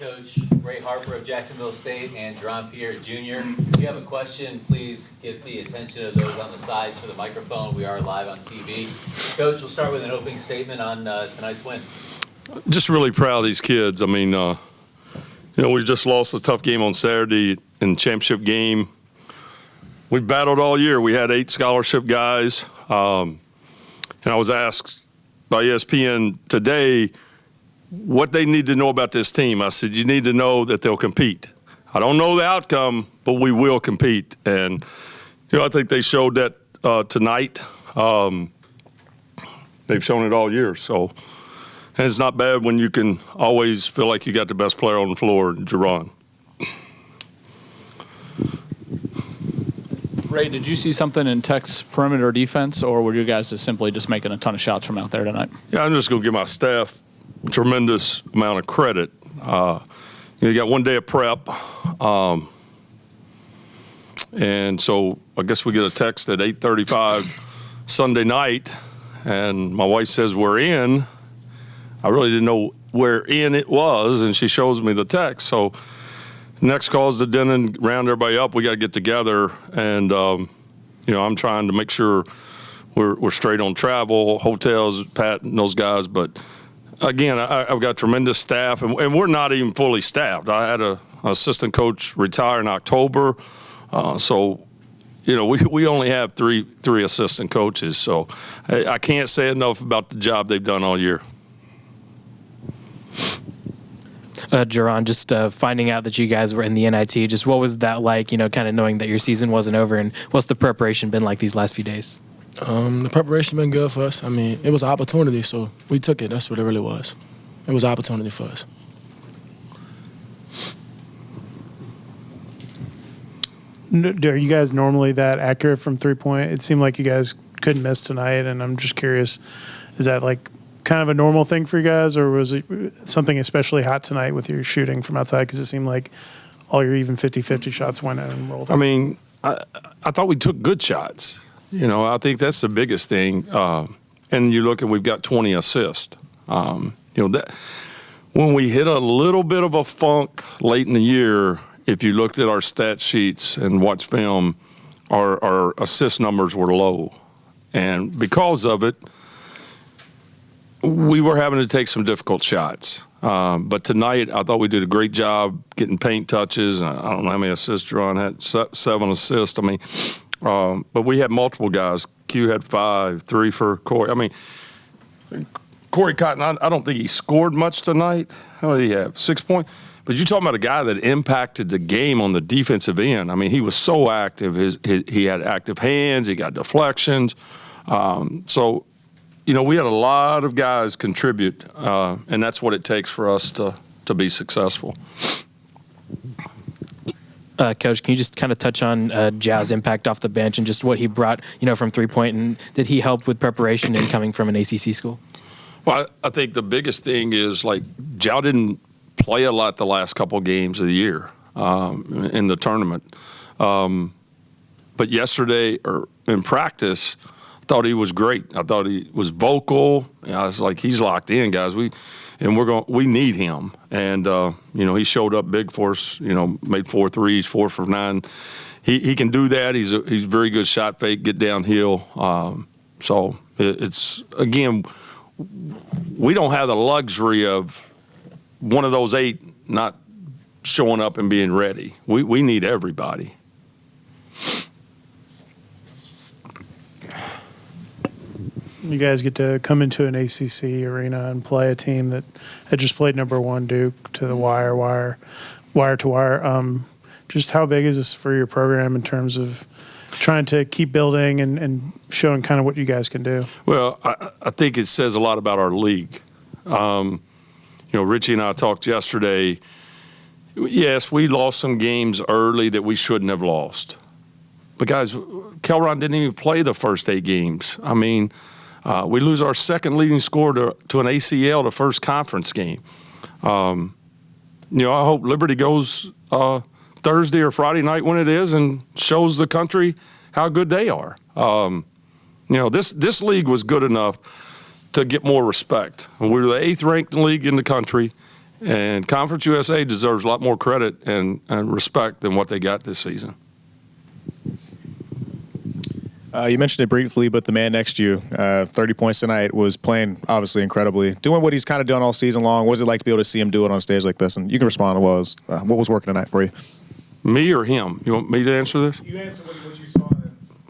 Coach Ray Harper of Jacksonville State and Jaron Pierre Jr. If you have a question, please get the attention of those on the sides for the microphone. We are live on TV. Coach, we'll start with an opening statement on tonight's win. Just really proud of these kids. I mean, we just lost a tough game on Saturday in the championship game. We battled all year. We had 8 scholarship guys. And I was asked by ESPN today what they need to know about this team. I said, you need to know that they'll compete. I don't know the outcome, but we will compete. And, I think they showed that tonight. They've shown it all year. So, and it's not bad when you can always feel like you got the best player on the floor, Jaron. Ray, did you see something in Tech's perimeter defense, or were you guys just simply making a ton of shots from out there tonight? Yeah, I'm just going to give my staff a tremendous amount of credit. You got one day of prep, and so I guess we get a text at 8:35 Sunday night, and my wife says we're in. I really didn't know where in it was, and she shows me the text. So next call is the Denon, round everybody up. We got to get together, and I'm trying to make sure we're straight on travel, hotels, Pat and those guys. But again, I've got tremendous staff, and we're not even fully staffed. I had an assistant coach retire in October, so we only have three assistant coaches. So I can't say enough about the job they've done all year. Jaron, just finding out that you guys were in the NIT, just what was that like, kind of knowing that your season wasn't over, and what's the preparation been like these last few days? The preparation been good for us. I mean, it was an opportunity, so we took it. That's what it really was. It was an opportunity for us. Are you guys normally that accurate from three-point? It seemed like you guys couldn't miss tonight, and I'm just curious, is that kind of a normal thing for you guys, or was it something especially hot tonight with your shooting from outside? Because it seemed like all your even 50-50 shots went in and rolled. I mean, I thought we took good shots. I think that's the biggest thing. And you look, and we've got 20 assists. That when we hit a little bit of a funk late in the year, if you looked at our stat sheets and watched film, our assist numbers were low, and because of it, we were having to take some difficult shots. But tonight, I thought we did a great job getting paint touches. I don't know how many assists Jaron had, 7 assists. I mean, but we had multiple guys. Q had 5, 3 for Corey. I mean, Corey Cotton, I don't think he scored much tonight. How did he have? 6 points? But you're talking about a guy that impacted the game on the defensive end. I mean, he was so active. He had active hands. He got deflections. So, we had a lot of guys contribute, and that's what it takes for us to be successful. Coach, can you just kind of touch on Jao's impact off the bench and just what he brought, from three-point, and did he help with preparation and coming from an ACC school? Well, I think the biggest thing is, Jao didn't play a lot the last couple games of the year in the tournament. But yesterday, or in practice, I thought he was great. I thought he was vocal. I was like, he's locked in, guys. We need him. And he showed up big for us. Made 4 threes, 4 for 9. He can do that. He's a very good shot fake, get downhill. So it's again, we don't have the luxury of one of those 8 not showing up and being ready. We need everybody. You guys get to come into an ACC arena and play a team that had just played number 1 Duke to the wire to wire. Just how big is this for your program in terms of trying to keep building and showing kind of what you guys can do? Well, I think it says a lot about our league. Richie and I talked yesterday. Yes, we lost some games early that we shouldn't have lost. But, guys, Kelron didn't even play the first 8 games. I mean, we lose our second leading scorer to an ACL the first conference game. I hope Liberty goes Thursday or Friday night when it is and shows the country how good they are. This league was good enough to get more respect. We were the 8th ranked league in the country, And Conference USA deserves a lot more credit and respect than what they got this season. You mentioned it briefly, but the man next to you, 30 points tonight, was playing obviously incredibly, doing what he's kind of done all season long. What was it like to be able to see him do it on stage like this? And you can respond to what was working tonight for you? Me or him? You want me to answer this? You answer what you saw.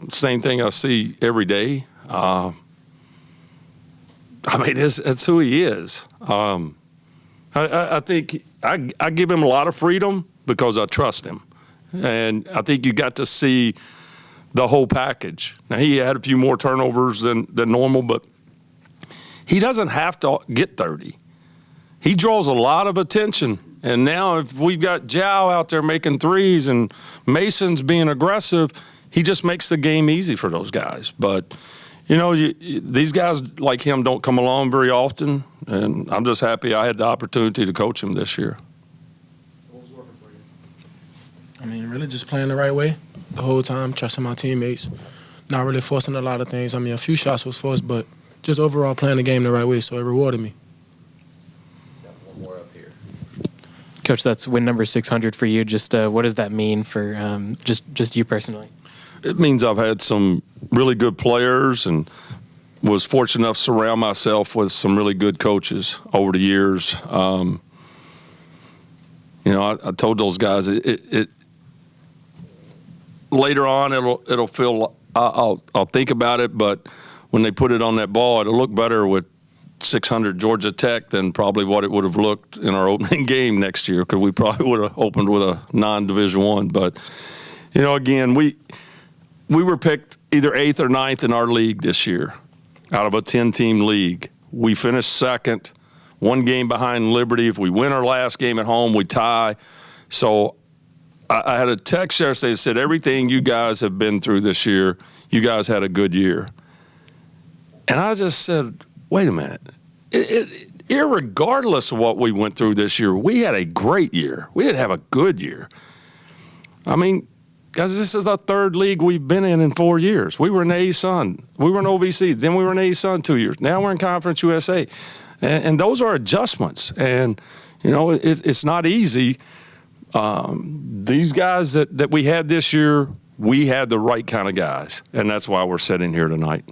Same thing I see every day. I mean, it's who he is. I think I give him a lot of freedom because I trust him. And I think you got to see the whole package. Now, he had a few more turnovers than normal, but he doesn't have to get 30. He draws a lot of attention. And now if we've got Jow out there making threes and Mason's being aggressive, he just makes the game easy for those guys. But, you know, these guys like him don't come along very often, and I'm just happy I had the opportunity to coach him this year. What was working for you? I mean, really just playing the right way the whole time, trusting my teammates, not really forcing a lot of things. I mean, a few shots was forced, but just overall playing the game the right way, so it rewarded me. Got one more up here. Coach, that's win number 600 for you. Just what does that mean for just you personally? It means I've had some really good players and was fortunate enough to surround myself with some really good coaches over the years. You know, I told those guys it later on it'll feel I'll think about it, but when they put it on that ball, it'll look better with 600 Georgia Tech than probably what it would have looked in our opening game next year, because we probably would have opened with a non-Division I. But you know, again, we were picked either 8th or 9th in our league this year out of a 10-team league. We finished second, one game behind Liberty. If we win our last game at home, we tie. So I had a text yesterday that said, everything you guys have been through this year, you guys had a good year. And I just said, wait a minute. Irregardless of what we went through this year, we had a great year. We didn't have a good year. I mean, guys, this is the third league we've been in 4 years. We were in ASUN. We were in OVC. Then we were in ASUN 2 years. Now we're in Conference USA. And those are adjustments. And, you know, it's not easy. These guys that we had this year, we had the right kind of guys. And that's why we're sitting here tonight.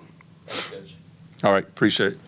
Thanks, Coach. All right. Appreciate it.